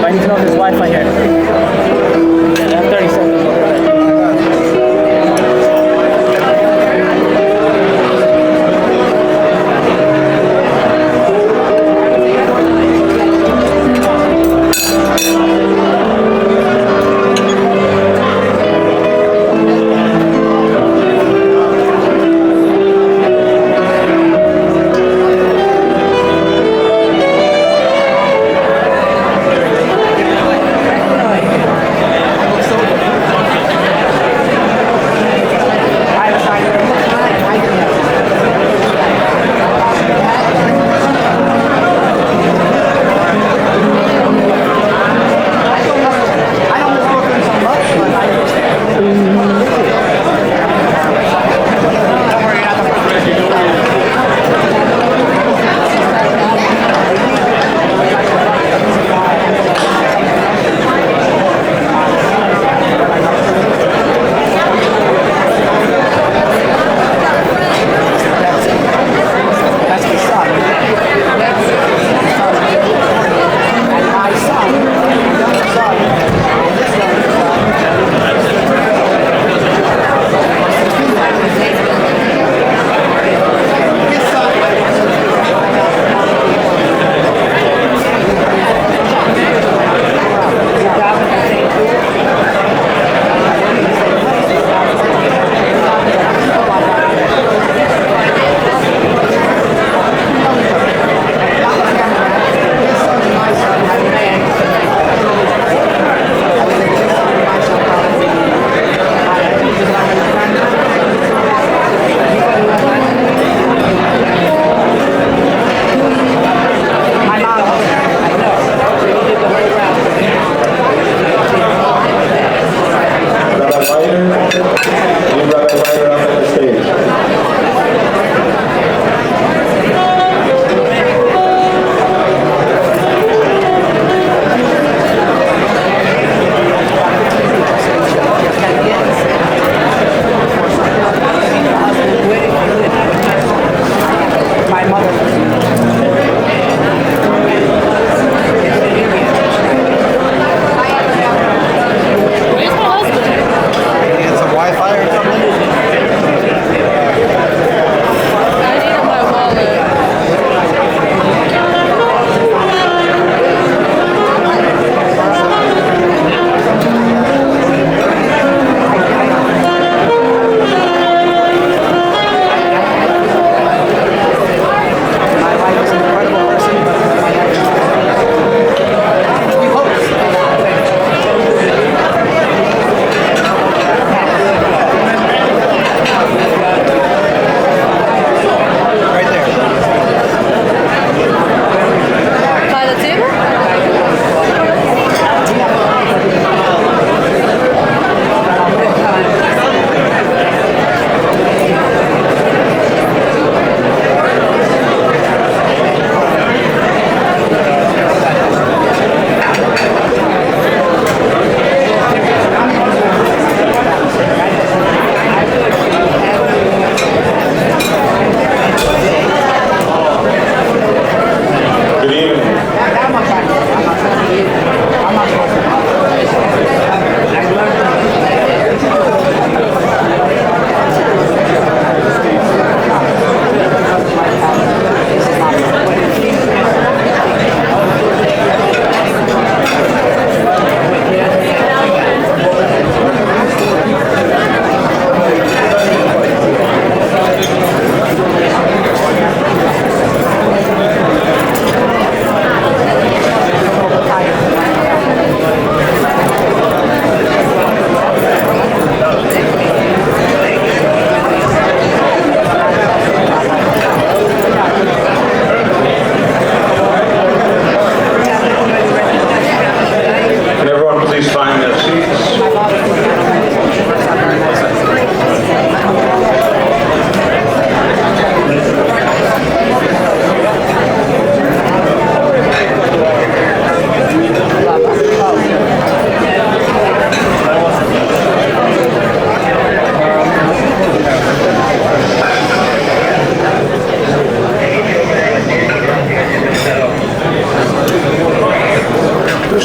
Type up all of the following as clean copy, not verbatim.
I need to know if there's Wi-Fi here. Yeah, I have 30 seconds.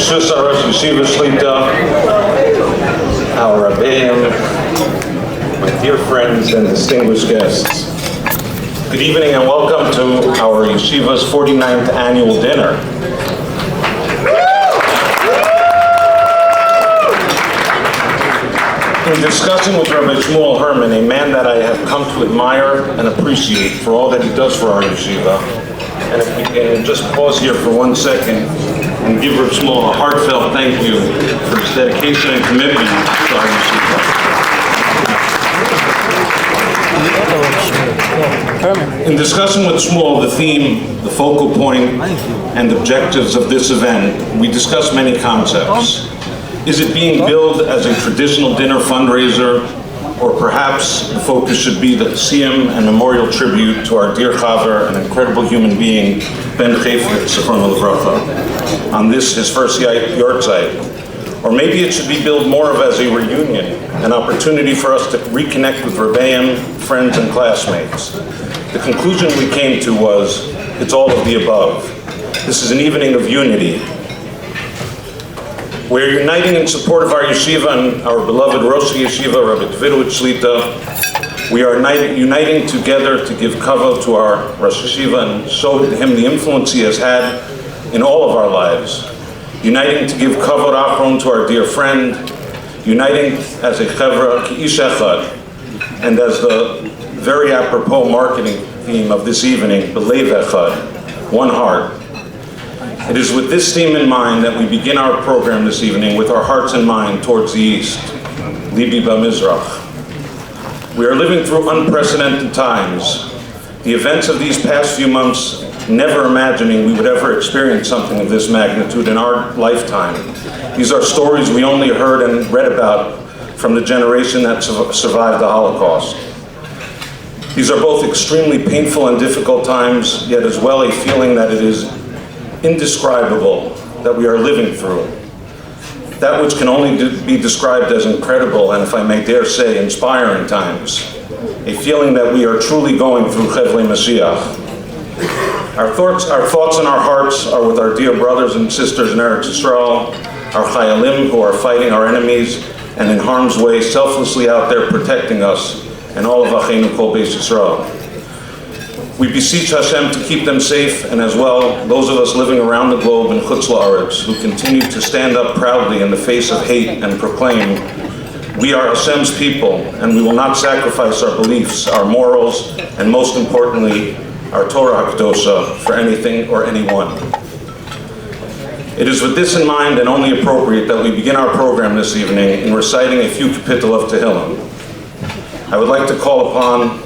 Rishus Rosh Yeshiva Shlita, our Rabbeim, my dear friends and distinguished guests. Good evening and welcome to our Yeshiva's 49th annual dinner. In discussing with Rabbi Shmuel Herman, a man that I have come to admire and appreciate for all that he does for our yeshiva, and if we can just pause here for 1 second and give Rabbi Shmuel a heartfelt thank you for his dedication and commitment to our yeshiva. In discussing with Shmuel the theme, the focal point, and objectives of this event, we discussed many concepts. Is it being billed as a traditional dinner fundraiser, or perhaps the focus should be the siyum and memorial tribute to our dear Chaver, an incredible human being, Ben Chafetz, Zichrono Livracha, on this, his first yortzeit? Or maybe it should be billed more of as a reunion, an opportunity for us to reconnect with Rebbeim, friends, and classmates. The conclusion we came to was, it's all of the above. This is an evening of unity. We're uniting in support of our yeshiva and our beloved Rosh Yeshiva, Rabbi Davidowitz Shlita. We are uniting together to give kavod to our Rosh Yeshiva and show him the influence he has had in all of our lives. Uniting to give kavod achron to our dear friend. Uniting as a chevra, ki'ish echad, and as the very apropos marketing theme of this evening, belev echad, one heart. It is with this theme in mind that we begin our program this evening with our hearts and mind towards the east, Libi Bamizrach. We are living through unprecedented times. The events of these past few months, never imagining we would ever experience something of this magnitude in our lifetime. These are stories we only heard and read about from the generation that survived the Holocaust. These are both extremely painful and difficult times, yet as well a feeling that it is indescribable that we are living through. That which can only be described as incredible and, if I may dare say, inspiring times. A feeling that we are truly going through Chevlei Mashiach. Our thoughts and our hearts are with our dear brothers and sisters in Eretz Yisrael, our Chayalim who are fighting our enemies and in harm's way, selflessly out there protecting us, and all of Acheinu Kol Beis Yisrael. We beseech Hashem to keep them safe, and as well, those of us living around the globe in Chutz La'aretz who continue to stand up proudly in the face of hate and proclaim, we are Hashem's people, and we will not sacrifice our beliefs, our morals, and most importantly, our Torah HaKadosha for anything or anyone. It is with this in mind and only appropriate that we begin our program this evening in reciting a few kapitel of Tehillim. I would like to call upon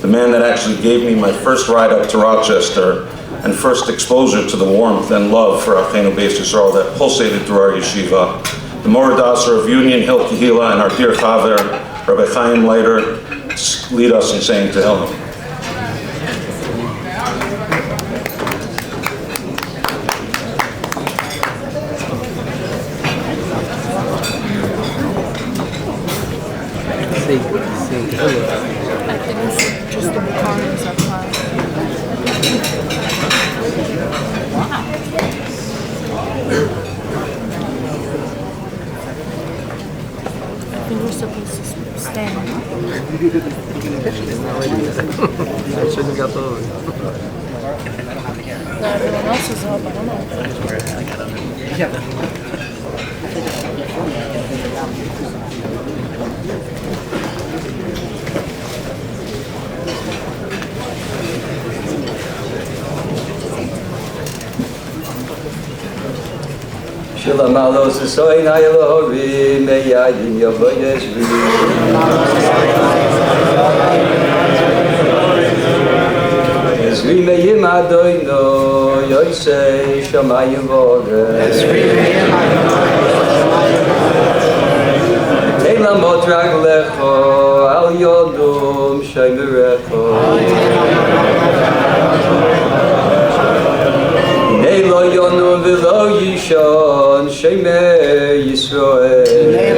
the man that actually gave me my first ride up to Rochester and first exposure to the warmth and love for Acheinu Beis Yisrael that pulsated through our yeshiva, the Moradasser of Union Hill Kehila, and our dear Chaver, Rabbi Chaim later, lead us in saying Tehillim. Just the cars are fine. I think we're supposed to stand. I shouldn't have got those. Everyone else is up, I don't know. Shalom alos soin aylovi meyadim yovoyesh vi. Esri meyim adoino yoisei shamayim v'oreh. Esri meyim adoino Eilamot raglecho al yodum shaymerecho. Lo yonu v'lo yishon shemer Yisroel.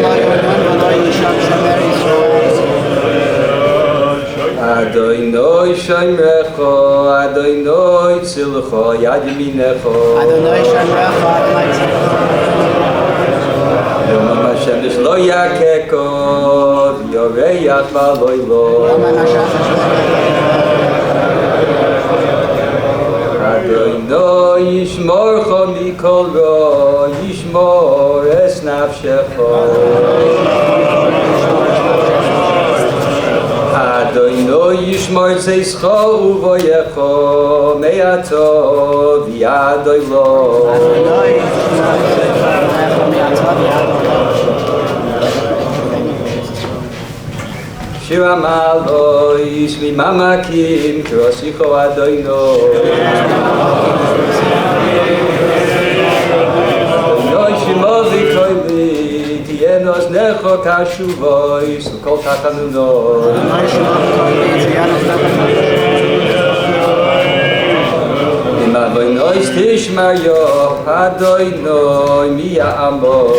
Adonai shemrecho, Adonai tzilcho, yad yaminecho. Adonai shemrecho, Adonai tzilcho. השמש לא יקקו ויורח בלילה אדוני ישמורך מכל רע ישמור את נפשך אדוני ישמור צאתך ובואך מעתה ועד עולם שיר המעלות ממעמקים כראשיך אדוני אדוני שמור וקולי תהיינה אוזניך קשובויס לכל תחנונות אם אבוינויס תשמעו אדוני מי יעמוד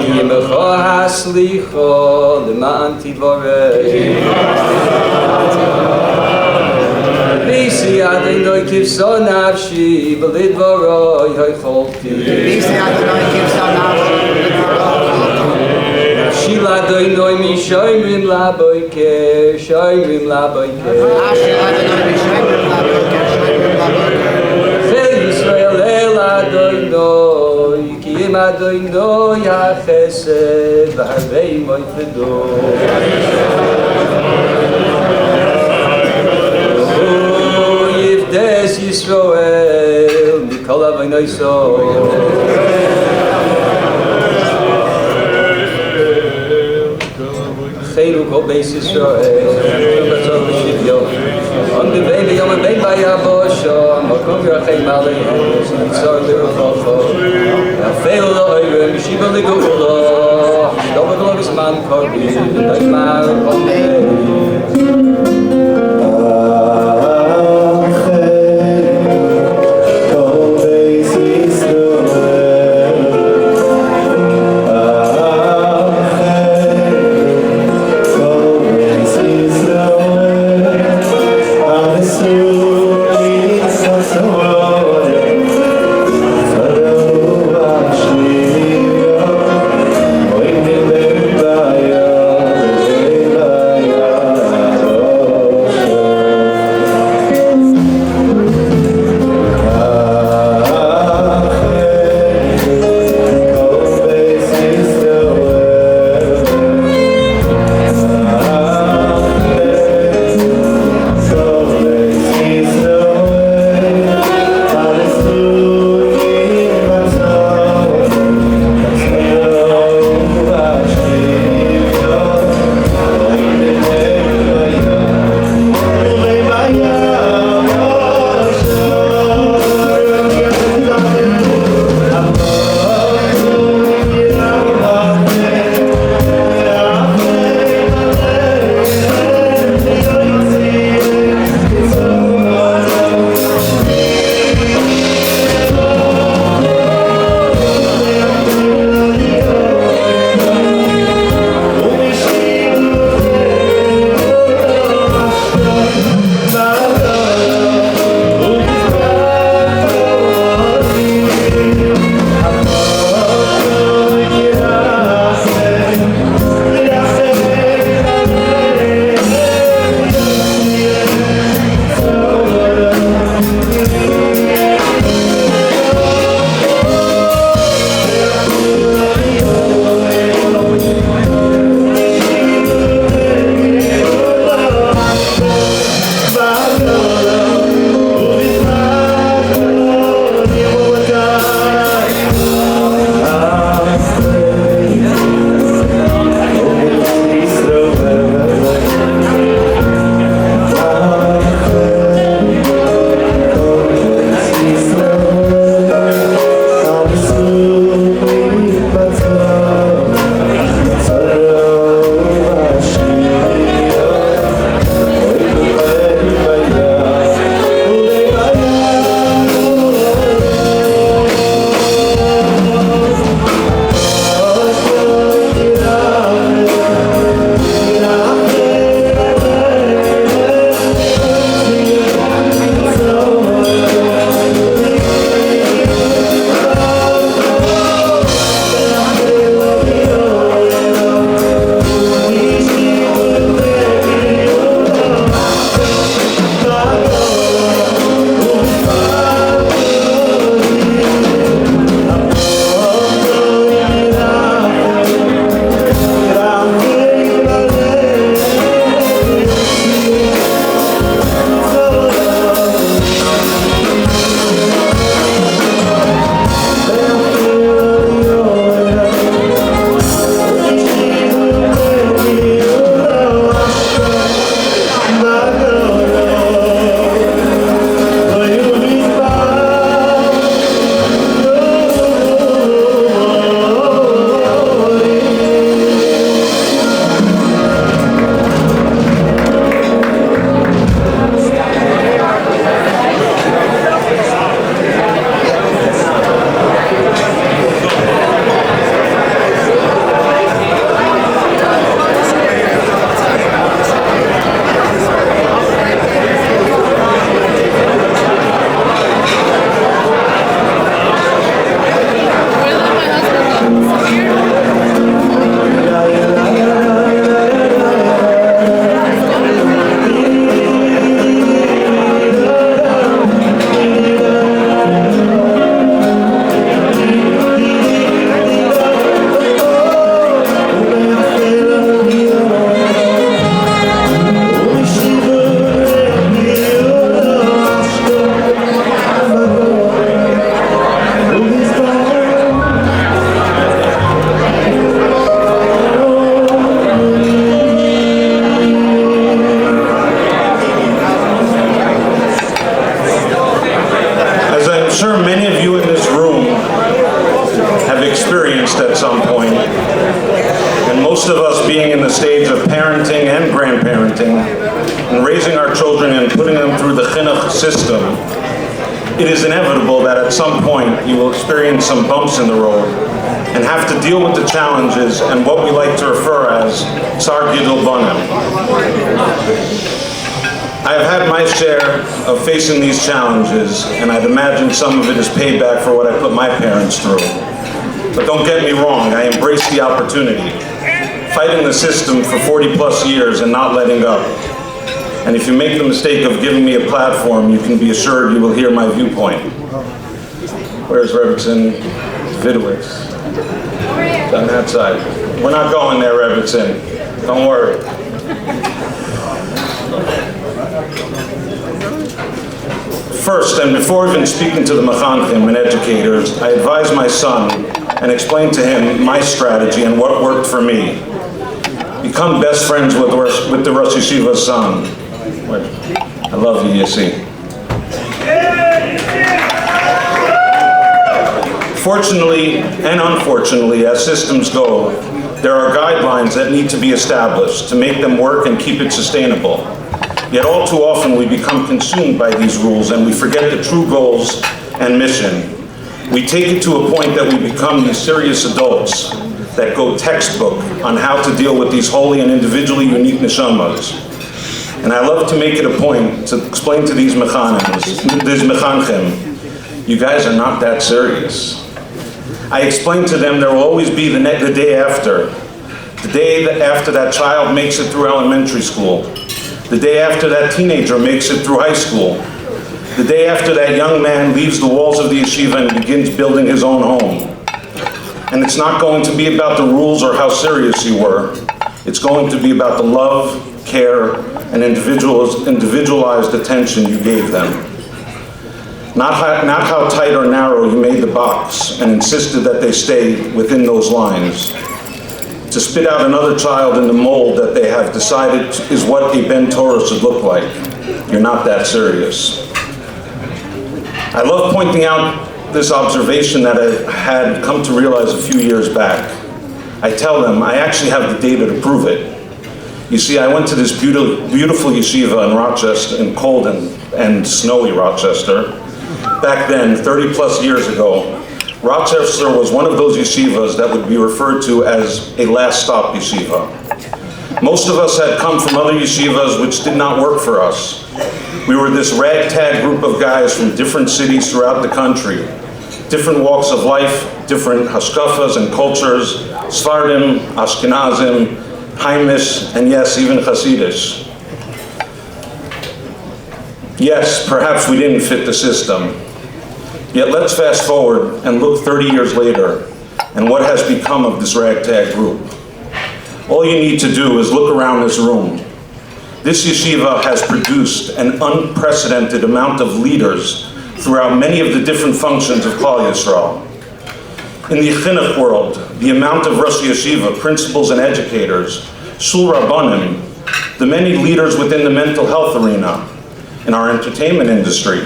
כי ימך הסליחו למען תבורך ביסי אדוני כבשו נפשי בלדברוי יכולתי נפשי לאדוני משומרים לבוקר שומרים לבוקר חיל ישראל אל אדוני כי אם אדוני החסד והרבה מויפדו יפדס ישראל מכל אבוינויסו חילו כל בייס ישראל ובצור בשוויון on the baby yom ben ba yavosho makom yachim aleihem nitzor lirufo afel lo yem shiva legulo shlomo globis man korbi nigmar sure many of you in this room have experienced at some point, and most of us being in the stage of parenting and grandparenting, and raising our children and putting them through the chinuch system, it is inevitable that at some point you will experience some bumps in the road and have to deal with the challenges and what we like to refer as Tsar Gidul Banim. I have had my share of facing these challenges, and I'd imagine some of it is payback for what I put my parents through. But don't get me wrong, I embrace the opportunity, fighting the system for 40 plus years and not letting up. And if you make the mistake of giving me a platform, you can be assured you will hear my viewpoint. Where's Rebbitzin? Vidowitz. On that side. We're not going there, Rebbitzin. Don't worry. First, and before even speaking to the mechanchim and educators, I advised my son and explained to him my strategy and what worked for me. Become best friends with the Rosh Yeshiva's son. I love you, Yessi. Fortunately and unfortunately, as systems go, there are guidelines that need to be established to make them work and keep it sustainable. Yet all too often we become consumed by these rules and we forget the true goals and mission. We take it to a point that we become these serious adults that go textbook on how to deal with these holy and individually unique neshamas. And I love to make it a point to explain to these mechanchim, you guys are not that serious. I explain to them there will always be the day after. The day after that child makes it through elementary school. The day after that teenager makes it through high school. The day after that young man leaves the walls of the yeshiva and begins building his own home. And it's not going to be about the rules or how serious you were. It's going to be about the love, care, and individualized attention you gave them. Not how tight or narrow you made the box and insisted that they stay within those lines. To spit out another child in the mold that they have decided is what a Ben Torah should look like. You're not that serious. I love pointing out this observation that I had come to realize a few years back. I tell them I actually have the data to prove it. You see, I went to this beautiful yeshiva in Rochester, in cold and snowy Rochester. Back then, 30 plus years ago, Rochester was one of those yeshivas that would be referred to as a last stop yeshiva. Most of us had come from other yeshivas which did not work for us. We were this ragtag group of guys from different cities throughout the country, different walks of life, different hashkafas and cultures, Sfardim, Ashkenazim, Haimish, and yes, even Hasidish. Yes, perhaps we didn't fit the system. Yet let's fast forward and look 30 years later and what has become of this ragtag group. All you need to do is look around this room. This yeshiva has produced an unprecedented amount of leaders throughout many of the different functions of Klal Yisrael. In the chinuch world, the amount of Rosh Yeshiva, principals and educators, Shul Rabbanim, the many leaders within the mental health arena, in our entertainment industry,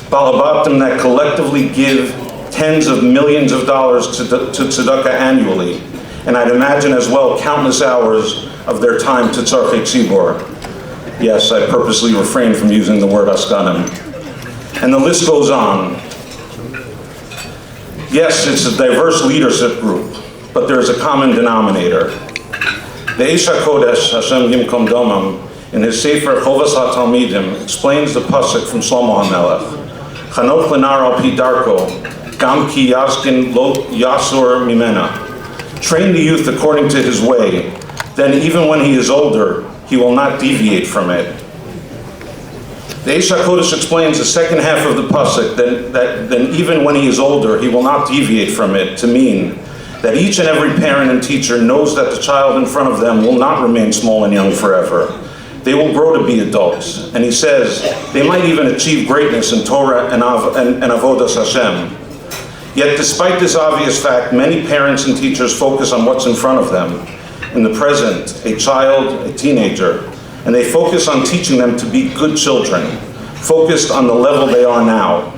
Balabatim that collectively give tens of millions of dollars to tzedakah annually, and I'd imagine as well countless hours of their time to tzarchei tzibor. Yes, I purposely refrained from using the word askanim. And the list goes on. Yes, it's a diverse leadership group, but there's a common denominator. The Eish HaKodesh, Hashem Yimkom Domam, in his Sefer Chovas HaTalmidim, explains the pasuk from Shlomo HaMelech. Chanoch lenar al pi darko, gam ki yaskin lo yasur mimena. Train the youth according to his way, then even when he is older, he will not deviate from it. The Eish HaKodesh explains the second half of the pasuk, then even when he is older, he will not deviate from it, to mean that each and every parent and teacher knows that the child in front of them will not remain small and young forever. They will grow to be adults. And he says they might even achieve greatness in Torah and Avodas Hashem. Yet despite this obvious fact, many parents and teachers focus on what's in front of them. In the present, a child, a teenager, and they focus on teaching them to be good children, focused on the level they are now.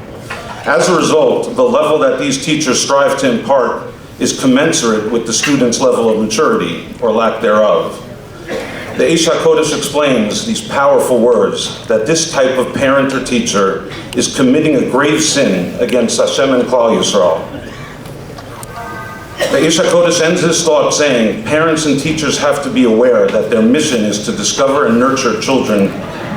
As a result, the level that these teachers strive to impart is commensurate with the student's level of maturity, or lack thereof. The Eish HaKodesh explains these powerful words, that this type of parent or teacher is committing a grave sin against Hashem and Klal Yisrael. The Eish HaKodesh ends his thought saying, parents and teachers have to be aware that their mission is to discover and nurture children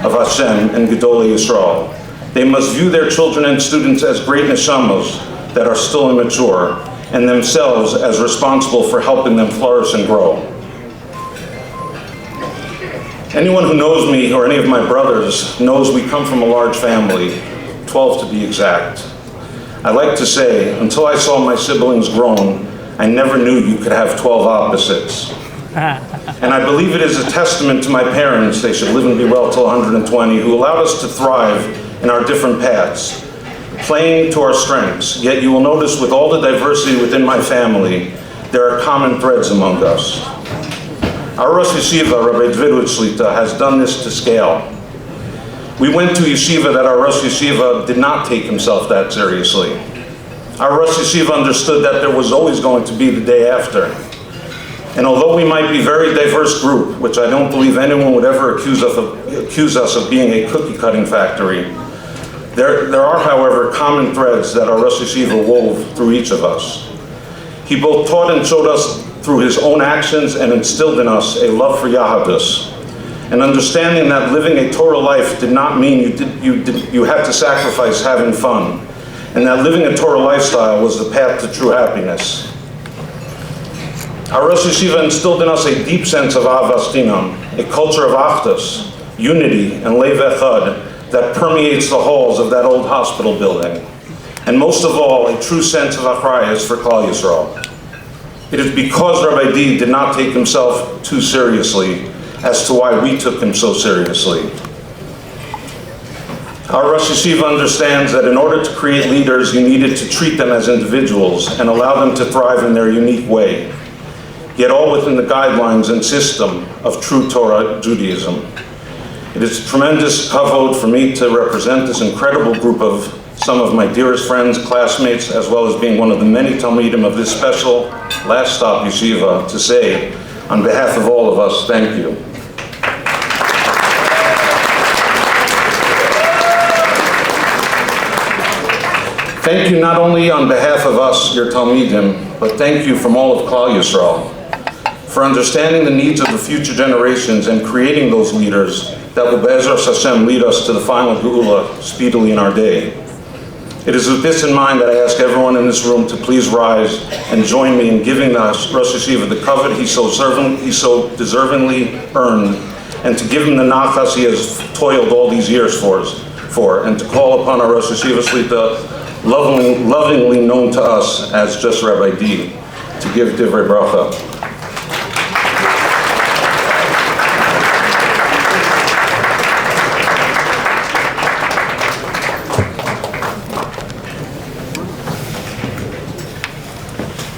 of Hashem and Gedolei Yisrael. They must view their children and students as great neshamas that are still immature, and themselves as responsible for helping them flourish and grow. Anyone who knows me, or any of my brothers, knows we come from a large family, 12 to be exact. I like to say, until I saw my siblings grown, I never knew you could have 12 opposites. And I believe it is a testament to my parents, they should live and be well till 120, who allowed us to thrive in our different paths, playing to our strengths. Yet you will notice with all the diversity within my family, there are common threads among us. Our Rosh Yeshiva, Rabbi Dvidwitz Shlita, has done this to scale. We went to yeshiva that our Rosh Yeshiva did not take himself that seriously. Our Rosh Yeshiva understood that there was always going to be the day after. And although we might be a very diverse group, which I don't believe anyone would ever accuse us of being a cookie-cutting factory, there are, however, common threads that our Rosh Yeshiva wove through each of us. He both taught and showed us through his own actions and instilled in us a love for Yahadus, and understanding that living a Torah life did not mean you had to sacrifice having fun, and that living a Torah lifestyle was the path to true happiness. Our Rosh Yeshiva instilled in us a deep sense of Ahavas Chinam, a culture of Achdus, unity, and Lev Echad that permeates the halls of that old hospital building. And most of all, a true sense of Achrayus for Klal Yisrael. It is because Rabbi D did not take himself too seriously as to why we took him so seriously. Our Rosh Yeshiva understands that in order to create leaders, you needed to treat them as individuals and allow them to thrive in their unique way, yet all within the guidelines and system of true Torah Judaism. It is a tremendous kavod for me to represent this incredible group of some of my dearest friends, classmates, as well as being one of the many Talmudim of this special last stop yeshiva, to say, on behalf of all of us, thank you. Thank you not only on behalf of us, your Talmudim, but thank you from all of Klal Yisrael for understanding the needs of the future generations and creating those leaders that will Be'ezras Hashem lead us to the final Geula speedily in our day. It is with this in mind that I ask everyone in this room to please rise and join me in giving the Rosh Yeshiva the covet he so deservingly earned, and to give him the nachas he has toiled all these years for, and to call upon our Rosh Yeshiva Shlita, lovingly known to us as just Rabbi D, to give divrei bracha.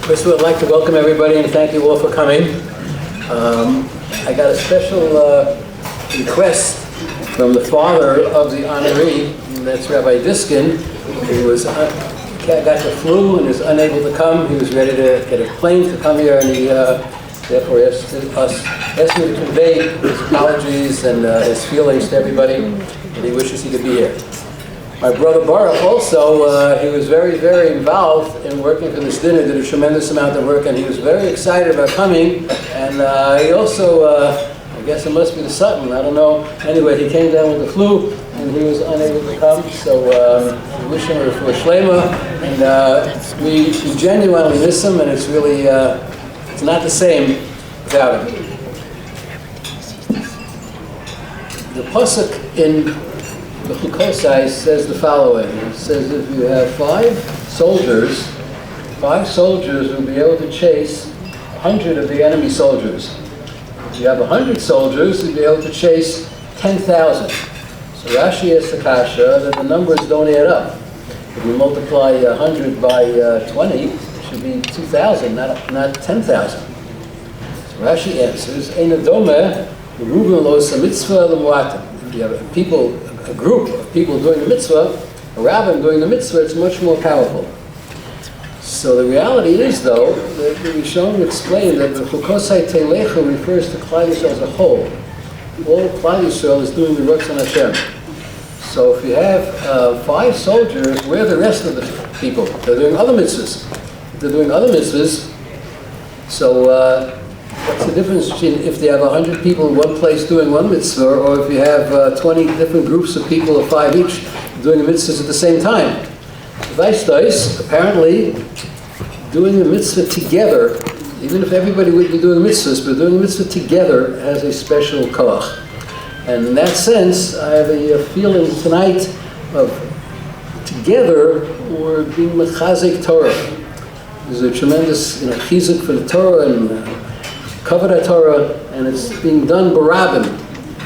First of all, I'd like to welcome everybody and thank you all for coming. I got a special request from the father of the honoree, and that's Rabbi Diskin, who got the flu and is unable to come. He was ready to get a plane to come here, and he therefore asked me to convey his apologies and his feelings to everybody, and he wishes he could be here. My brother Baruch also, he was very, very involved in working for this dinner, did a tremendous amount of work, and he was very excited about coming, and he also, I guess it must be the Sutton, I don't know. Anyway, he came down with the flu, and he was unable to come, so we wish him for shlema, and we genuinely miss him, and it's really, it's not the same without him. The pasuk in the Chukosai says the following. It says if you have five soldiers will be able to chase 100 of the enemy soldiers. If you have 100 soldiers, you'll be able to chase 10,000. So Rashi has the kasha that the numbers don't add up. If you multiply 100 by 20, it should be 2,000, not 10,000. So Rashi answers, Eina domeh Ruben lo sa mitzvah l'muatim. If you have a group of people doing the mitzvah, a rabbin doing the mitzvah, it's much more powerful. So the reality is, though, that the Rishonim explained that the Chukosai Teilecha refers to Klal Yisrael as a whole. All Klal Yisrael is doing the Ratzon Hashem. So if you have 5 soldiers, where are the rest of the people? They're doing other mitzvahs. If they're doing other mitzvahs, so what's the difference between if they have 100 people in one place doing one mitzvah, or if you have 20 different groups of people, of 5 each, doing the mitzvahs at the same time? Apparently, doing the mitzvah together, even if everybody would be doing mitzvahs, but doing the mitzvah together has a special koach. And in that sense, I have a feeling tonight of together we're being mechazik Torah. There's a tremendous chizuk for the Torah and kavod Torah, and it's being done barabim,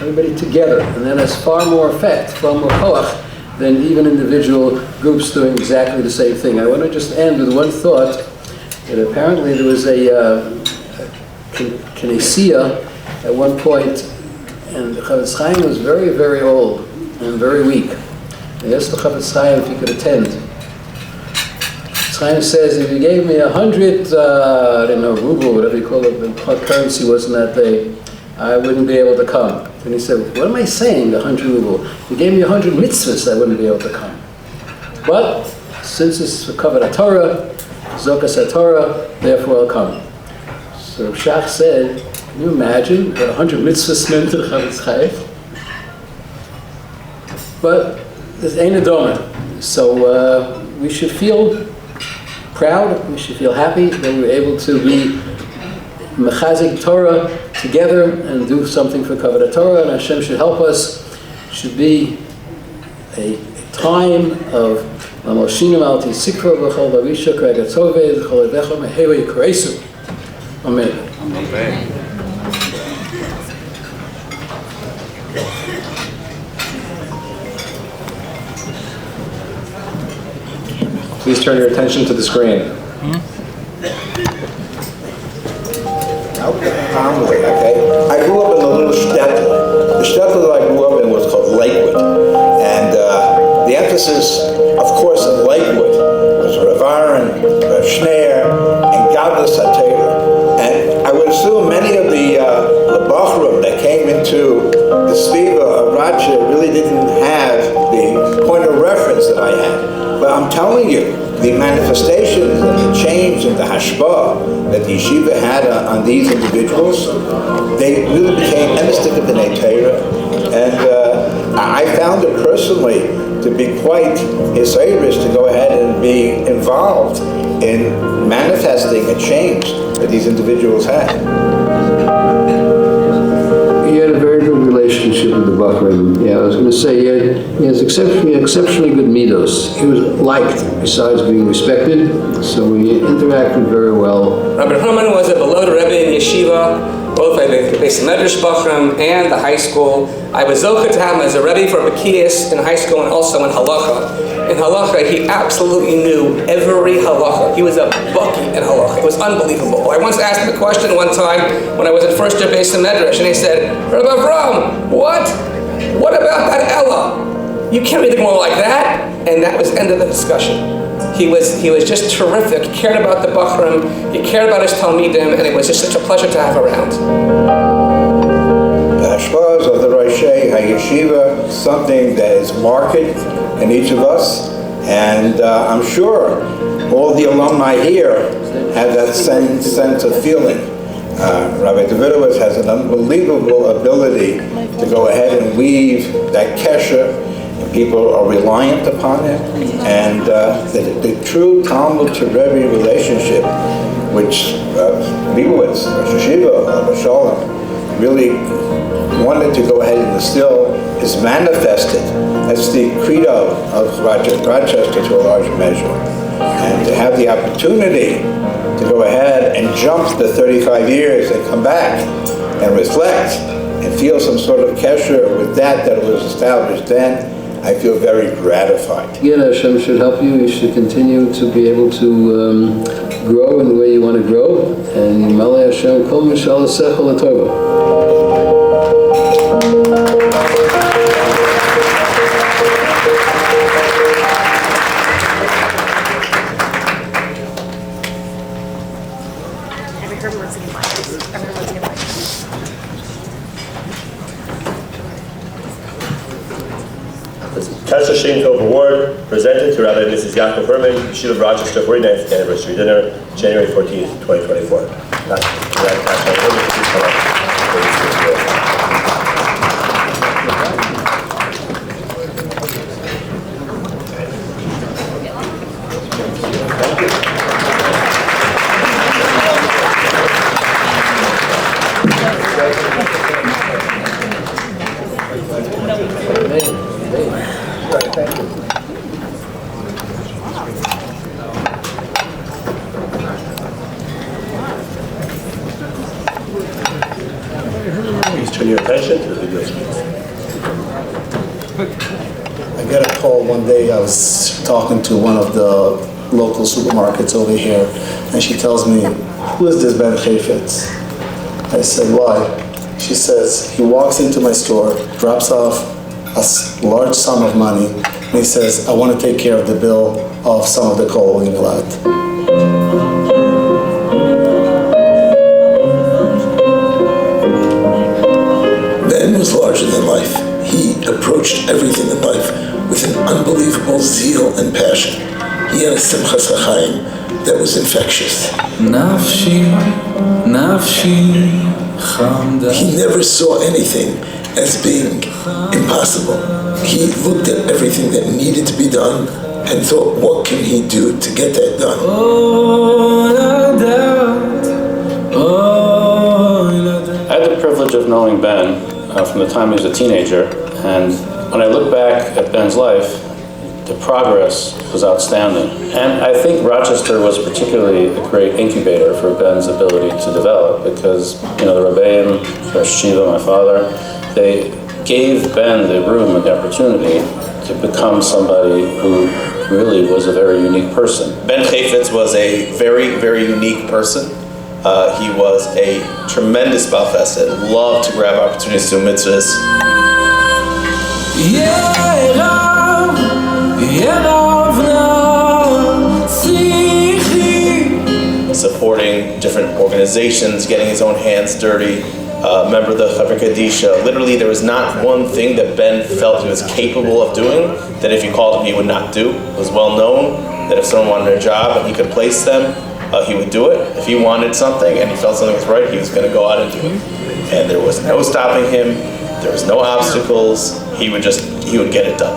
everybody together, and that has far more effect, far more koach, than even individual groups doing exactly the same thing. I want to just end with one thought, that apparently there was a Knessia at one point, and the Chafetz Chaim was very, very old and very weak. They asked the Chafetz Chaim if he could attend. Chafetz Chaim says, if you gave me 100, I don't know, ruble, whatever you call it, what currency was in that day, I wouldn't be able to come. And he said, what am I saying, 100 ruble? If you gave me 100 mitzvahs, I wouldn't be able to come. But since it's for kavod Torah, zokas Torah, therefore I'll come. So Shach said, can you imagine what 100 mitzvahs meant to the Chafetz Chaim? But there's ein adoma. So we should feel proud, we should feel happy that we were able to be mechazik Torah together and do something for kavod Torah, and Hashem should help us. It should be a time of Mamoshinim al Tisikra v'chol barisha k'agatzove v'chol evecha mehewa yikreisu. Amen. Amen. Please turn your attention to the screen. Family, okay? I grew up in a little shtetl. The shtetl that I grew up in was called Lakewood. And the emphasis, of course, in Lakewood was Rav Aaron, Rav Schneer, and Godless HaTorah. And I would assume many of the Bachrim that came into the Sviva of Rochester really didn't have the point of reference that I had. But I'm telling you, the manifestations and the change and the hashpah that the yeshiva had on these individuals, they really became emistic of the Torah. And I found it personally to be quite hiserious to go ahead and be involved in manifesting a change that these individuals had. He had a very good relationship with the Bachrim. Yeah, I was going to say, he has exceptionally good midos. He was liked, besides being respected, so he interacted very well. Rabbi Herman was a beloved Rebbe in yeshiva, both by the Beis Medrash Bachram and the high school. I was zocheh to have him as a Rebbe for Bekiyas in high school and also in Halacha. In Halacha, he absolutely knew every Halacha. He was a bucky in Halacha. It was unbelievable. I once asked him a question one time when I was at first year Beis Medrash, and he said, Rabbi Avram, what about that Ella? You can't read the Gemara like that. And that was the end of the discussion. He was just terrific. He cared about the Bachram, he cared about his Talmidim, and it was just such a pleasure to have around. The hashpahs of the Roshei HaYeshiva, something that is marked in each of us, and I'm sure all the alumni here have that sense of feeling. Rabbi Davidowitz has an unbelievable ability to go ahead and weave that kesher. People are reliant upon it, and the true Talmud to Rebbe relationship, which Leibowitz, Rosh Yeshiva, Rabbi Shalom, really wanted to go ahead and instill, is manifested. That's the credo of Rochester to a large measure. And to have the opportunity to go ahead and jump the 35 years and come back and reflect and feel some sort of kesher with that was established then, I feel very gratified. Again, Hashem should help you. You should continue to be able to grow in the way you want to grow. And Malay Hashem, Kol Mishal Sechel Atova. Presented to Rabbi and Mrs. Yaakov Herman, Yeshiva of Rochester 49th Anniversary Dinner, January 14th, 2024. Rabbi Herman, please come up. Please turn your attention to the video screens. I got a call one day. I was talking to one of the local supermarkets over here, and she tells me, "Who is this Ben Chafetz?" I said, "Why?" She says, "He walks into my store, drops off a large sum of money, and he says, I want to take care of the bill of some of the kol inglad." Ben was larger than life. He approached everything in life with an unbelievable zeal and passion. He had a simchas Chaim that was infectious. He never saw anything as being impossible. He looked at everything that needed to be done and thought, what can he do to get that done? I had the privilege of knowing Ben from the time he was a teenager, and when I look back at Ben's life, the progress was outstanding. And I think Rochester was particularly a great incubator for Ben's ability to develop, because, you know, the Rebbeim, yessheva, my father, they gave Ben the room and the opportunity to become somebody who really was a very unique person. Ben Chafetz was a very, very unique person. He was a tremendous Baal Chesed, loved to grab opportunities to do mitzvahs. Supporting different organizations, getting his own hands dirty, member of the Chaver Kadisha. Literally, there was not one thing that Ben felt he was capable of doing that if you called him, he would not do. It was well known that if someone wanted a job and he could place them, he would do it. If he wanted something and he felt something was right, he was going to go out and do it. And there was no stopping him. There was no obstacles. He would get it done.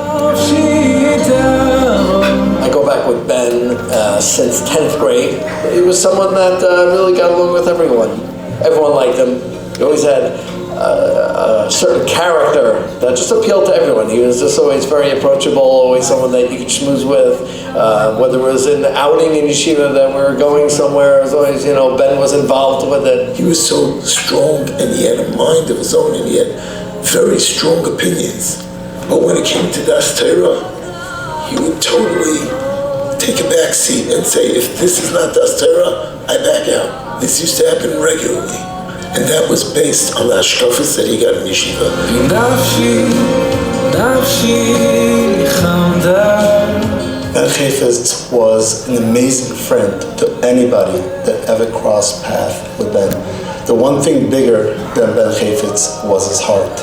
I go back with Ben since 10th grade. He was someone that really got along with everyone. Everyone liked him. He always had a certain character that just appealed to everyone. He was just always very approachable, always someone that you could schmooze with. Whether it was an outing in yeshiva that we were going somewhere, it was always, you know, Ben was involved with it. He was so strong, and he had a mind of his own, and he had very strong opinions. But when it came to Das Torah, he would totally take a back seat and say, if this is not Das Torah, I back out. This used to happen regularly. And that was based on the Ashkafas that he got in yeshiva. Ben Chafetz was an amazing friend to anybody that ever crossed path with Ben. The one thing bigger than Ben Chafetz was his heart.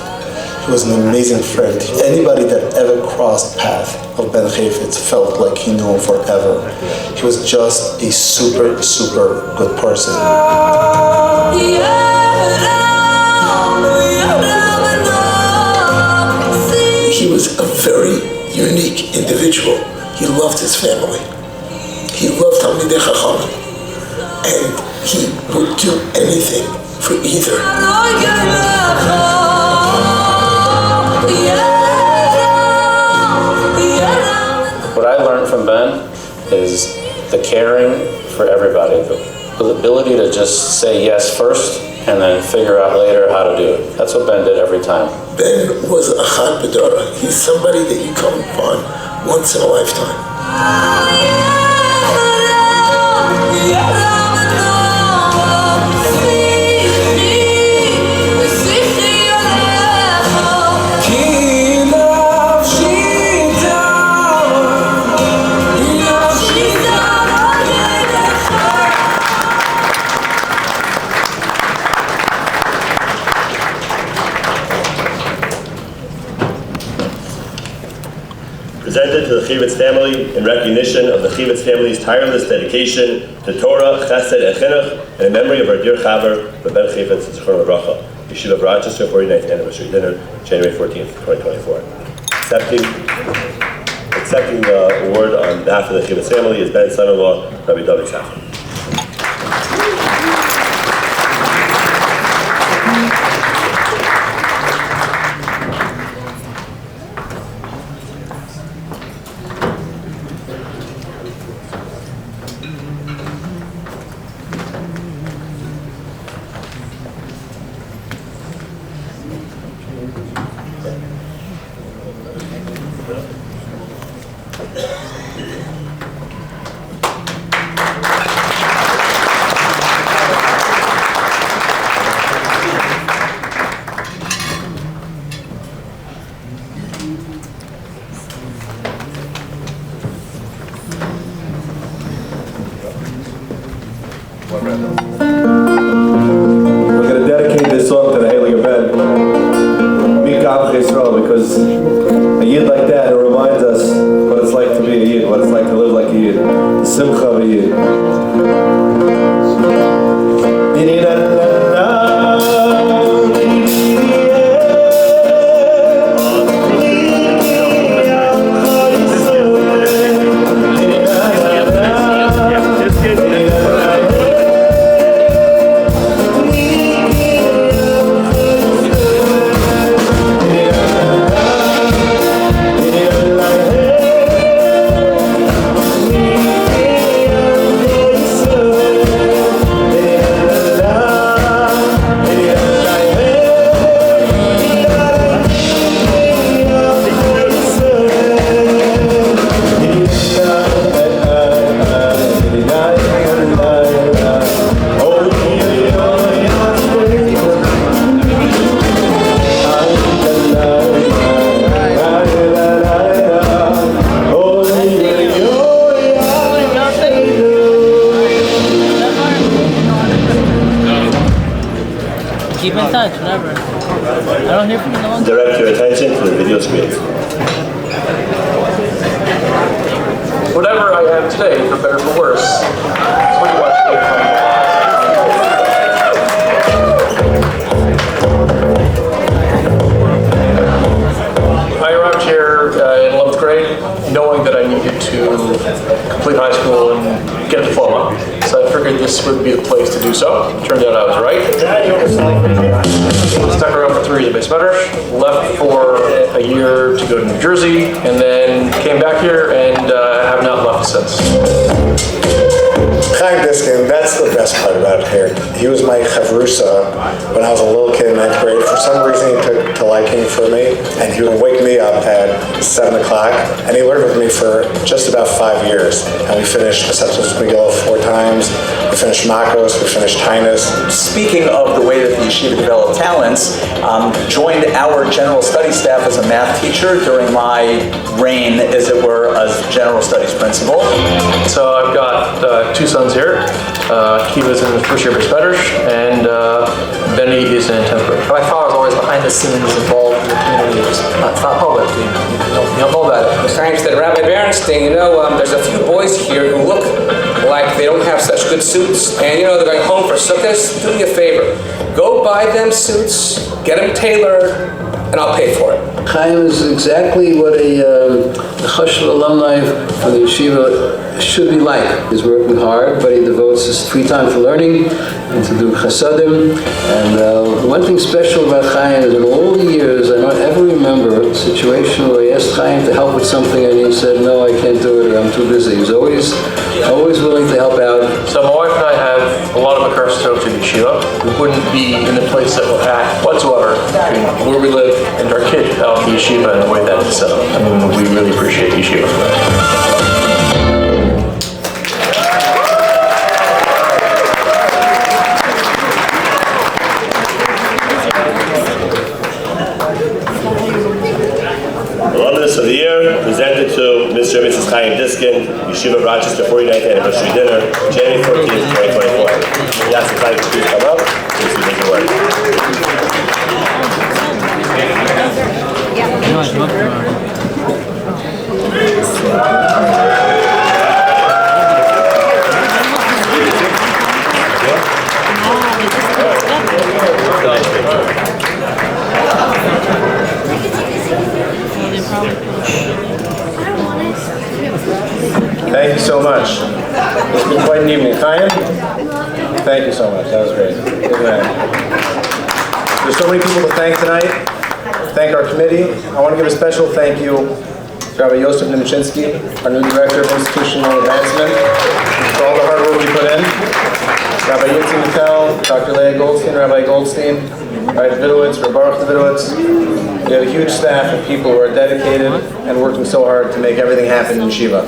He was an amazing friend. Anybody that ever crossed path of Ben Chafetz felt like he knew him forever. He was just a super, super good person. He was a very unique individual. He loved his family. He loved Talmidei Chachamim. And he would do anything for either. What I learned from Ben is the caring for everybody, the ability to just say yes first and then figure out later how to do it. That's what Ben did every time. Ben was a chad b'dara. He's somebody that you come upon once in a lifetime. Presented to the Chafetz family in recognition of the Chafetz family's tireless dedication to Torah, Chesed, and Chinuch, and in memory of our dear Chaver, Ben Chafetz, Zichrono Livracha, Yeshiva of Rochester, 49th anniversary dinner, January 14th, 2024. Accepting the award on behalf of the Chafetz family is Ben's son-in-law, Rabbi David Chafetz. We're going to dedicate this song to the Heilige Ben, Mikam Yisrael, because a Yid like that, it reminds us what it's like to be a Yid, what it's like to live like a Yid, the Simcha of a Yid. Keep in touch, whatever. I don't hear from you in a long time. Direct your attention to the video screen. Whatever I am today, for better or for worse, is what you watch today from. I arrived here in 11th grade, knowing that I needed to complete high school and get a diploma. So I figured this would be the place to do so. Turned out I was right. Stuck around for 3 years at Base Medrash, left for a year to go to New Jersey, and then came back here and have not left since. Chaim Diskin, that's the best part about here. He was my chavrusa when I was a little kid in 9th grade. For some reason, he took to liking for me, and he would wake me up at 7 o'clock, and he learned with me for just about 5 years. And we finished the Sepsis Megillah 4 times. We finished Makos, we finished Tainus. Speaking of the way that the yeshiva developed talents, joined our general studies staff as a math teacher during my reign, as it were, as general studies principal. So I've got 2 sons here. Kiva's in the first year of Base Medrash, and Benny is in 10th grade. My father was always behind the scenes, involved in the community. It's not public. You don't know about it. Thanks to Rabbi Berenstein, there's a few boys here who look like they don't have such good suits, and they're going home for Sukkot. Do me a favor. Go buy them suits, get them tailored, and I'll pay for it. Chaim is exactly what a Chashuv alumni for the yeshiva should be like. He's working hard, but he devotes his free time to learning and to do chasadim. And one thing special about Chaim is in all the years, I don't ever remember a situation where I asked Chaim to help with something and he said, no, I can't do it, or I'm too busy. He was always willing to help out. So my wife and I have a lot of Makar to the yeshiva. We wouldn't be in the place that we're at whatsoever between where we live and our kid out the yeshiva and the way that it's set up. I mean, we really appreciate yeshiva for that. Alumnus of the year presented to Mr. and Mrs. Chaim Diskin, Yeshiva of Rochester 49th anniversary dinner, January 14th, 2024. We ask the Chaim to please come up and receive his award. Yeah. so much. It's been quite an evening. Chaim, thank you so much. That was great. There's so many people to thank tonight. Thank our committee. I want to give a special thank you to Rabbi Yosef Nimchinsky, our new Director of Institutional Advancement, for all the hard work we put in. Rabbi Yitzi Mattel, Dr. Leah Goldstein, Rabbi Goldstein, Rabbi Davidowitz, Rabbi Baruch Davidowitz. We have a huge staff of people who are dedicated and working so hard to make everything happen in yeshiva.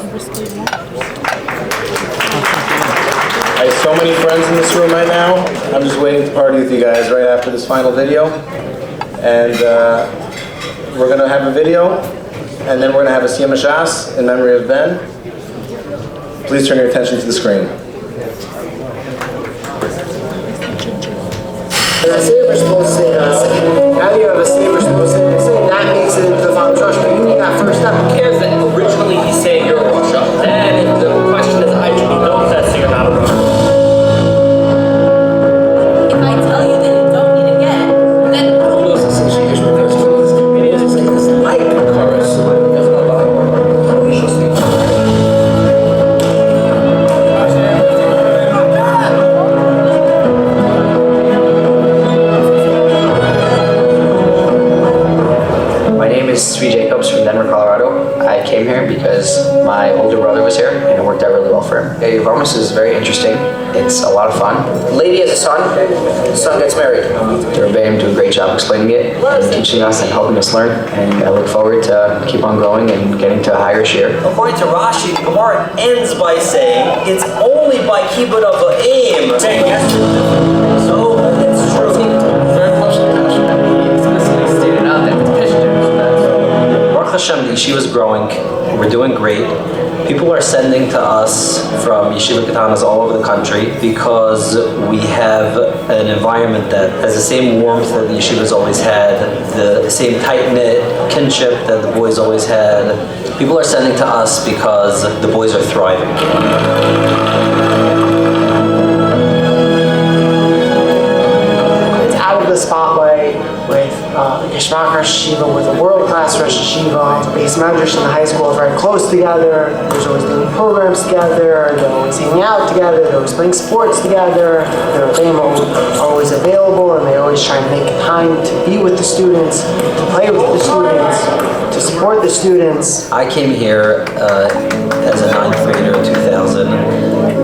I have so many friends in this room right now. I'm just waiting to party with you guys right after this final video. And we're going to have a video, and then we're going to have a Siyam Shas in memory of Ben. Please turn your attention to the screen. And I say we're supposed to say, now you have a say we're supposed to say, that makes it into the final Rosh, but you need that first step. Who cares that originally he's saying you're a Rosh? Then the question is, I should be known that so you're not a Rosh. If I tell you that you don't need to get it, then I came here because my older brother was here and it worked out really well for him. Yeah, Yevamos is very interesting. It's a lot of fun. The lady has a son, the son gets married. The Rebbeim do a great job explaining it and teaching us and helping us learn, and I look forward to keep on growing and getting to a higher share. According to Rashi, the Gemara ends by saying it's only by kibbut of a aim. Saying yes. So it's true. Very close to the explicitly stated out that it's Baruch Hashem, the yeshiva is growing. We're doing great. People are sending to us from yeshiva katanas all over the country because we have an environment that has the same warmth that the yeshiva's always had, the same tight-knit kinship that the boys always had. People are sending to us because the boys are thriving. It's out of the spotlight with Yeshmak Rosh Yeshiva, with a world-class Rosh Yeshiva. Base Medrash and the high school are very close together. There's always doing programs together. They're always hanging out together. They're always playing sports together. They're always available, and they always try to make time to be with the students, to play with the students, to support the students. I came here as a 9th grader in 2000,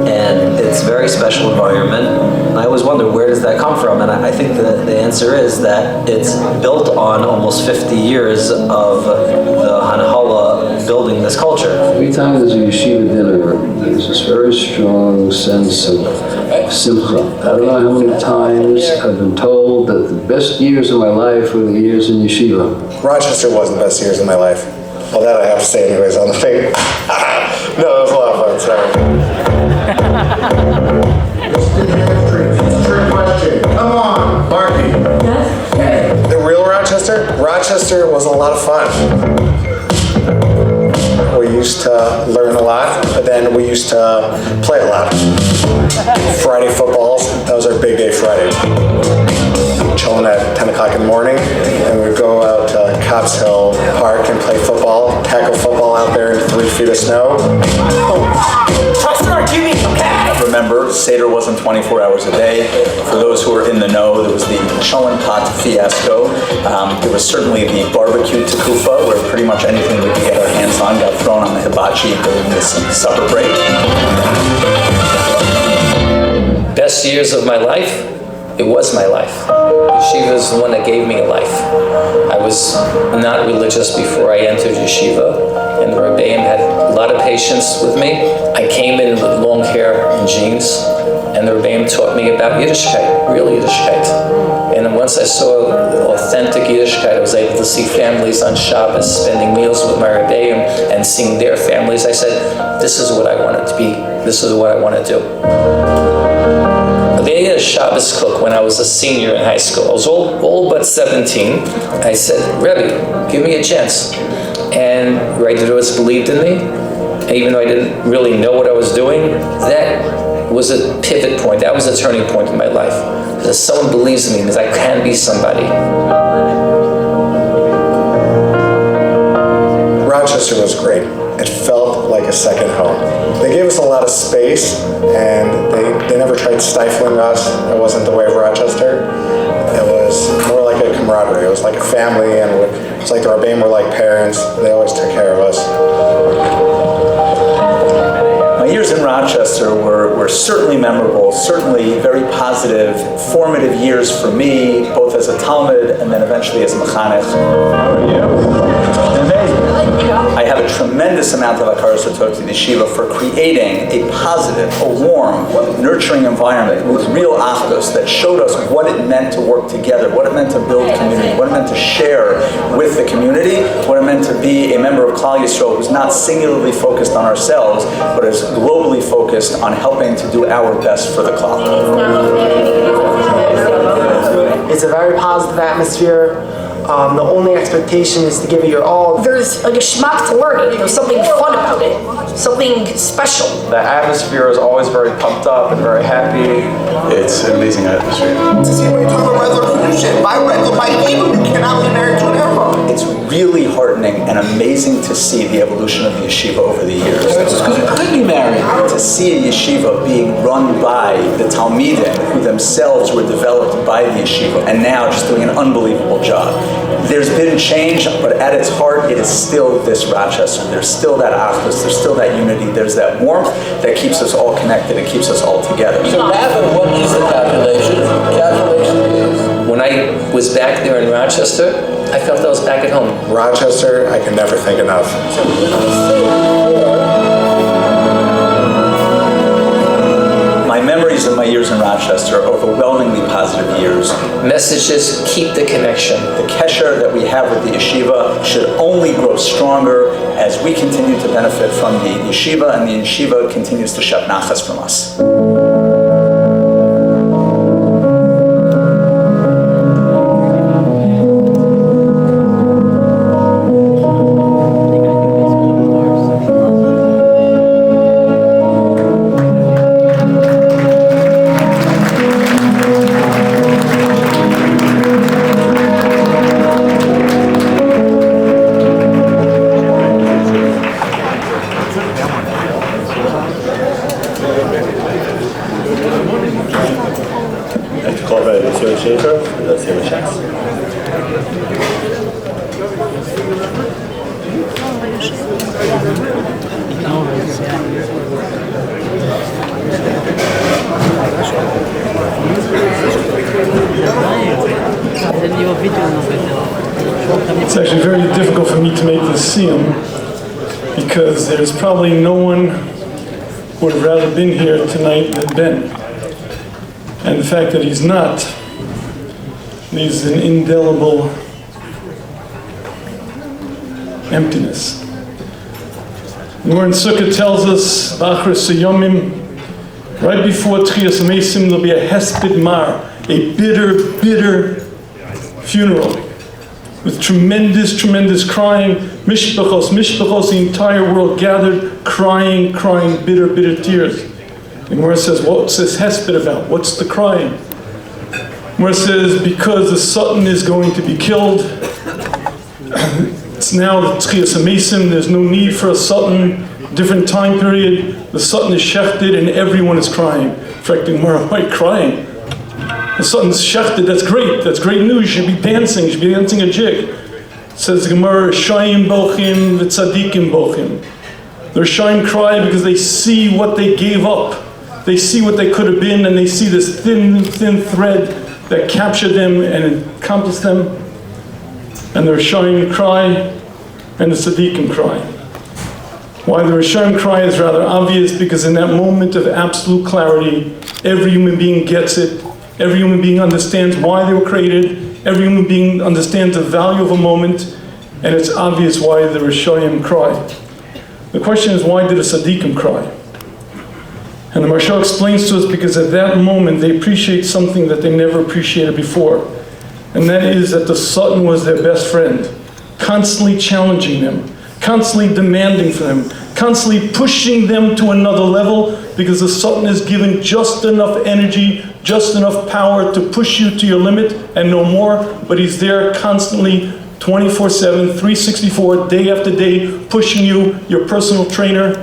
and it's a very special environment. And I always wonder, where does that come from? And I think that the answer is that it's built on almost 50 years of the Hanhala building this culture. Every time there's a yeshiva dinner, there's this very strong sense of simcha. I don't know how many times I've been told that the best years of my life were the years in yeshiva. Rochester was the best years of my life. Well, that I have to say anyways on the thing. No, it was a lot of fun, sorry. Trick question. Come on, Marky. Yes? The real Rochester? Rochester was a lot of fun. We used to learn a lot, but then we used to play a lot. Friday footballs, that was our big day Friday. Chilling at 10 o'clock in the morning, and we'd go out to Cops Hill Park and play football, tackle football out there in 3 feet of snow. Remember, Seder wasn't 24 hours a day. For those who are in the know, there was the Cholent Pot fiasco. There was certainly the barbecue tekufa, where pretty much anything we could get our hands on got thrown on the hibachi during this supper break. Best years of my life? It was my life. Yeshiva is the one that gave me a life. I was not religious before I entered yeshiva, and the Rebbeim had a lot of patience with me. I came in with long hair and jeans, and the Rebbeim taught me about Yiddishkeit, real Yiddishkeit. And then once I saw authentic Yiddishkeit, I was able to see families on Shabbos spending meals with my Rebbeim and seeing their families. I said, this is what I wanted to be. This is what I want to do. They had a Shabbos cook when I was a senior in high school. I was all but 17. I said, Rebbe, give me a chance. And Rabbi Davidowitz believed in me. And even though I didn't really know what I was doing, that was a pivot point. That was a turning point in my life. Because someone believes in me, means I can be somebody. Rochester was great. It felt like a second home. They gave us a lot of space, and they never tried stifling us. It wasn't the way of Rochester. It was more like a camaraderie. It was like a family, and it's like the Rebbeim were like parents. They always took care of us. My years in Rochester were certainly memorable, certainly very positive, formative years for me, both as a Talmud and then eventually as a Mechanech. I have a tremendous amount of hakaras hatov to the yeshiva for creating a positive, a warm, nurturing environment with real achdus that showed us what it meant to work together, what it meant to build community, what it meant to share with the community, what it meant to be a member of Klal Yisrael who's not singularly focused on ourselves, but is globally focused on helping to do our best for the Klal. It's a very positive atmosphere. The only expectation is to give it your all. There's like a schmuck to learning. There's something fun about it, something special. The atmosphere is always very pumped up and very happy. It's an amazing atmosphere. To see when you talk about resolution, by evil, you cannot be married to an Arab. It's really heartening and amazing to see the evolution of the yeshiva over the years. It's just because you could be married. To see a yeshiva being run by the Talmidim, who themselves were developed by the yeshiva, and now just doing an unbelievable job. There's been change, but at its heart, it is still this Rochester. There's still that achdus, there's still that unity, there's that warmth that keeps us all connected and keeps us all together. So, Navin, what is the calculation? Calculation is... When I was back there in Rochester, I felt I was back at home. Rochester, I can never thank enough. My memories of my years in Rochester are overwhelmingly positive years. Messages keep the connection. The kesher that we have with the yeshiva should only grow stronger as we continue to benefit from the yeshiva, and the yeshiva continues to shep nachas from us. It's actually very difficult for me to make this siyum because there's probably no one who would have rather been here tonight than Ben. And the fact that he's not leaves an indelible emptiness. The Gemara in Sukkah tells us, B'achris Yomim, right before Tchias Mesim, there'll be a hesped mar, a bitter, bitter funeral with tremendous, tremendous crying. Mishpachos, the entire world gathered, crying, bitter, bitter tears. The Gemara says, what's this hesped about? What's the crying? The Gemara says, because the Satan is going to be killed. It's now the Tchias HaMesim, there's no need for a Satan, different time period. The Satan is shechted and everyone is crying. In fact, the Gemara, why crying? The Satan's shechted, that's great news, you should be dancing a jig. It says the Gemara, Chaim bochim, v'tzadikim bochim. The Chaim cry because they see what they gave up. They see what they could have been, and they see this thin thread that captured them and encompassed them. And the Rishonim cry, and the Tzaddikim cry. Why the Rishonim cry is rather obvious, because in that moment of absolute clarity, every human being gets it. Every human being understands why they were created. Every human being understands the value of a moment, and it's obvious why the Rishonim cry. The question is, why did the Tzaddikim cry? And the Maharsha explains to us, because at that moment they appreciate something that they never appreciated before. And that is that the Satan was their best friend, constantly challenging them, constantly demanding for them, constantly pushing them to another level, because the Satan is given just enough energy, just enough power to push you to your limit and no more, but he's there constantly 24/7, 364, day after day, pushing you, your personal trainer.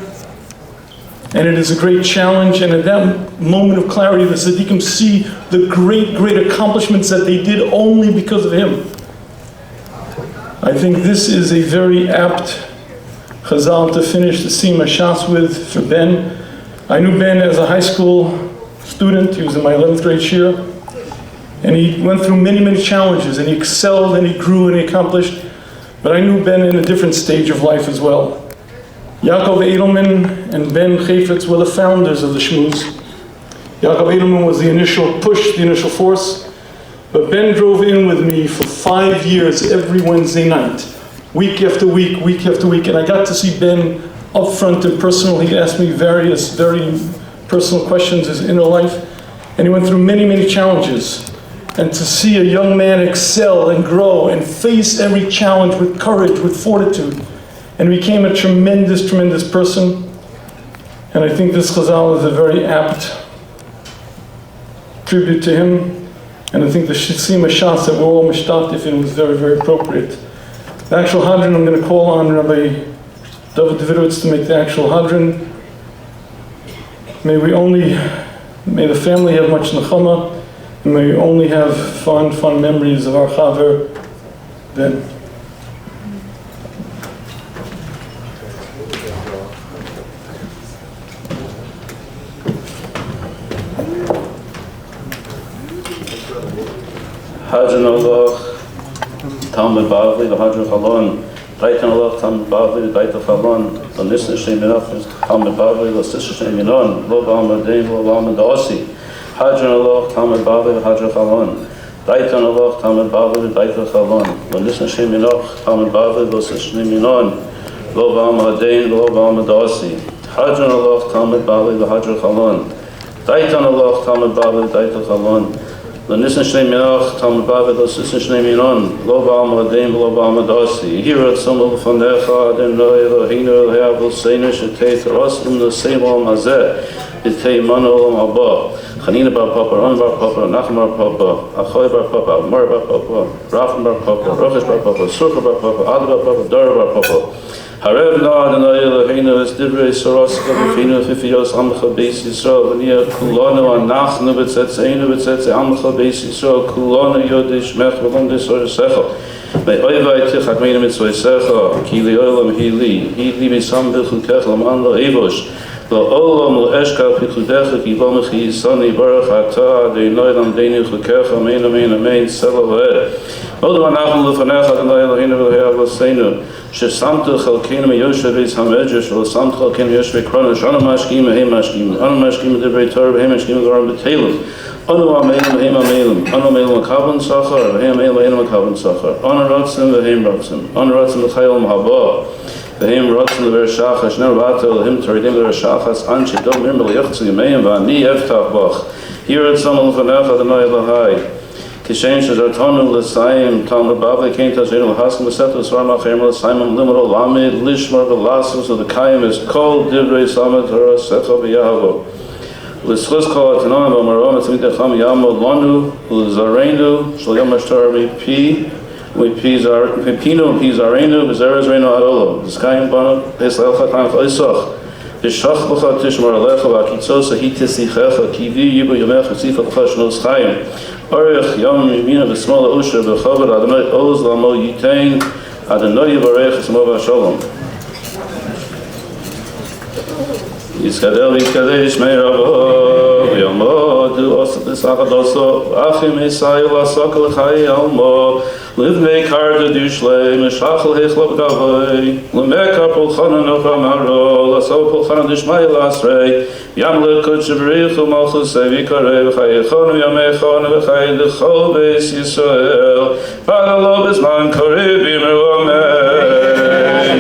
And it is a great challenge, and at that moment of clarity, the tzaddikim see the great, great accomplishments that they did only because of him. I think this is a very apt chazal to finish the Sima Shas with for Ben. I knew Ben as a high school student. He was in my 11th grade year. And he went through many, many challenges, and he excelled, and he grew, and he accomplished. But I knew Ben in a different stage of life as well. Yaakov Edelman and Ben Chafetz were the founders of the Shmuz. Yaakov Edelman was the initial push, the initial force. But Ben drove in with me for 5 years every Wednesday night, week after week, week after week. And I got to see Ben up front and personal. He asked me various, very personal questions, his inner life. And he went through many, many challenges. And to see a young man excel and grow and face every challenge with courage, with fortitude, and became a tremendous, tremendous person. And I think this chazal is a very apt tribute to him. And I think the Sima Shas that we're all mishtatif in was very, very appropriate. The actual hadron, I'm going to call on Rabbi David Davidovitz to make the actual hadron. May the family have much nechama, and may we only have fond, fond memories of our chaver, Ben. Hadron Allah, Talmud Bavli, the Hadron Chalon, Daitan Allah, Talmud Bavli, the Daitan Chalon, the Nisna Shem Minach, Talmud Bavli, the Sisha Shem Minon, Lo Ba'amadein, Lo Ba'amadasi, Hadron Allah, Talmud Bavli, the Hadron Chalon, Daitan Allah, Talmud Bavli, the Daitan Chalon, the Nisna Shem Minach, Talmud Bavli, the Sisha Shem Minon, Lo Ba'amadein, Lo Ba'amadasi, Hadron Allah, Talmud Bavli, the Hadron Chalon, Daitan Allah, Talmud Bavli, the Daitan Chalon, the Nisna Shnei Minach, Talmud Bavli, the Sisna Shnei Minon, Lo Ba'amadein, Lo Ba'amadasi, Hirat Samul Fanecha, Adonai Eloheinu Elheav Seinu Shetei Teraslim L'Seimol Mazeh, Itei Manu Olam Haba, Chanina Bar Papa, Ron Bar Papa, Nachum Bar Papa, Achoy Bar Papa, Amar Bar Papa, Rafim Bar Papa, Rochesh Bar Papa, Surcha Bar Papa, Ad Bar Papa, Dara Bar Papa, Harev Na Adonai Eloheinu Es Divrei Soroska B'finu Fifios Amcha Beis Yisrael V'niyah Kulanu Anachnu B'tzetzeinu B'tzetze Amcha Beis Yisrael Kulanu Yodei Shmech V'lom Desoresecha Me'oivai Tichak Meina Mitzvoisecha Ki Li'olam Hili Misam B'chukecha L'man Lo Evosh Lo Olam Lo Eshka P'chudecha Ki Bo Mechi Yisani Baruch Ata Adonai Lamdeinu Chukecha Amen Amen Amen Sela V'ed Odom Anachnu L'fanecha Adonai Eloheinu V'le'av L'seinu ששמת חלקנו מיושב בית המדרש ושמת חלקנו מיושב בקרונש אנו משקיעים והם משקיעים אנו משקיעים בדברי תורה והם משקיעים בדברים בתהילים אנו עמלים והם עמלים אנו עמלים מקבלים שכר והם עמלים ואינם מקבלים שכר אנו רוצים והם רוצים אנו רוצים לחיי עולם הבא והם רוצים לבר שחס נר ואתו להם תורידים לבר שחס אנשי דום מרמל יחצו ימיהם ואני אבטח בך ירד סמל לפניך אדוני אלוהי Kishen Shazartonu L'Sayim Talmud Bavli Kain Tazenu L'Haskim L'Setu L'Svarma Chayim L'Sayim Limro Lamid Lishmar V'Lasus of the Chaim is Kol Divrei Samet Torah Secha V'Yahavo L'Schus Kol Atanon V'Marom Etzimit Echam Yamod Lanu L'Zarenu Shal Yom Ashtar Mipi Mipinu Pi Zarenu V'Zeres Reinu Adolo L'Skayim Banu Pesel Chatan Chaysoch V'Shach B'cha Tishmar Alecha V'Akitzosa Hitisichecha Kivi Yibu Yomecha Tzifa L'Chash L'Schayim Orech Yom Yimina V'Smola Usher V'Chavod Adonai Oz Lamo Yitain Adonai Yivarech Esmo V'Shalom Yiskadel Yikadesh Mei Ravo V'Yomodu Osa B'Sachad Oso Achim Esayu L'Asok L'Chai Almo Livnei Karda Dushlei Meshachel Hechlop Gavoi L'Mekar Pulchana Nocha Maro L'Aso Pulchana Dishmai L'Asrei Yamle Kutchabrichu Malchus Sevikarei V'Chayechonu Yamechonu V'Chay L'Chol Beis Yisrael V'Adalo B'Zman Korei B'Imru Amen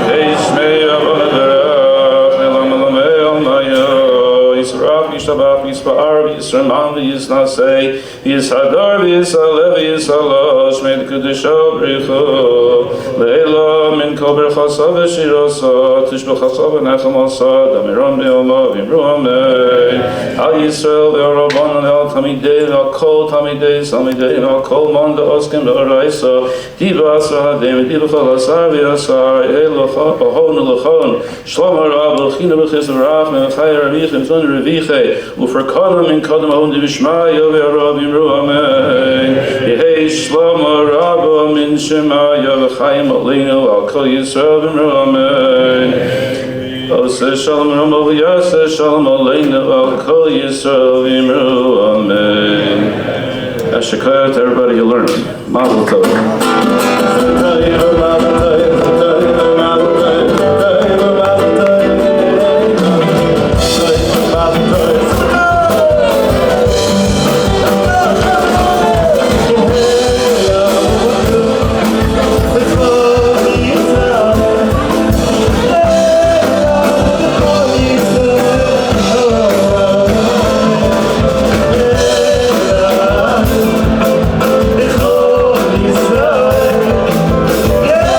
Eishmei Avon Adarach Nelam Alamei Almayo Yisrach Yishtabach, Yispa'ar, Yisraman, Yisnasei, Yishadar, Yisalev, Yisalash, Med Kudisha, Brichu, Leila, Min Kober Chasav, Shirasa, Tishba Chasav, Nechamasa, Damiram, Be'oma, Vimru, Amen. Al Yisrael, Ve'araban, Al Tamidei, Al Kol Tamidei, Samidei, Al Kol Manda, Oskim, Be'araisa, Diba Asra, Hadem, Diba Chalasar, V'yasar, Elocha, Ahon, Elochon, Shlomar, Ab, Lechina, B'chis, V'rach, Me'achai, Ravich, Zun, Reviche, U'ferkadam, Min Kadam, Ahon, Divishmaya, Ve'arab, Vimru, Amen. Yehei, Shlomar, Abba, Min Shemaya, V'chaim, Aleinu, Al Kol Yisrael, Vimru, Amen. Oseh Shalom, Ramo, V'yaseh Shalom, Aleinu, Al Kol Yisrael, Vimru, Amen. As Shekayat, everybody you learned. Mazel Tov. Yeah.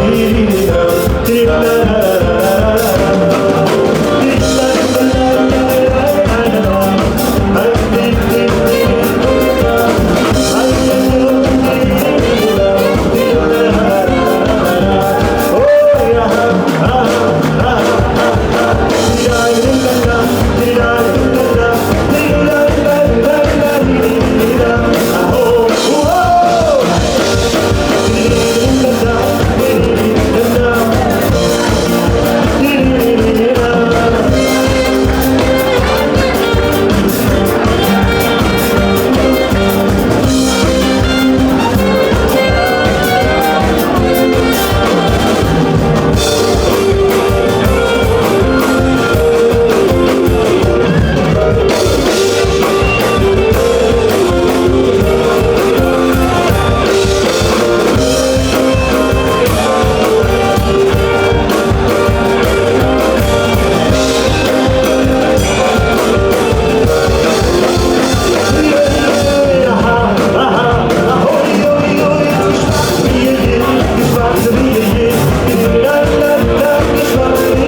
Yeshiva.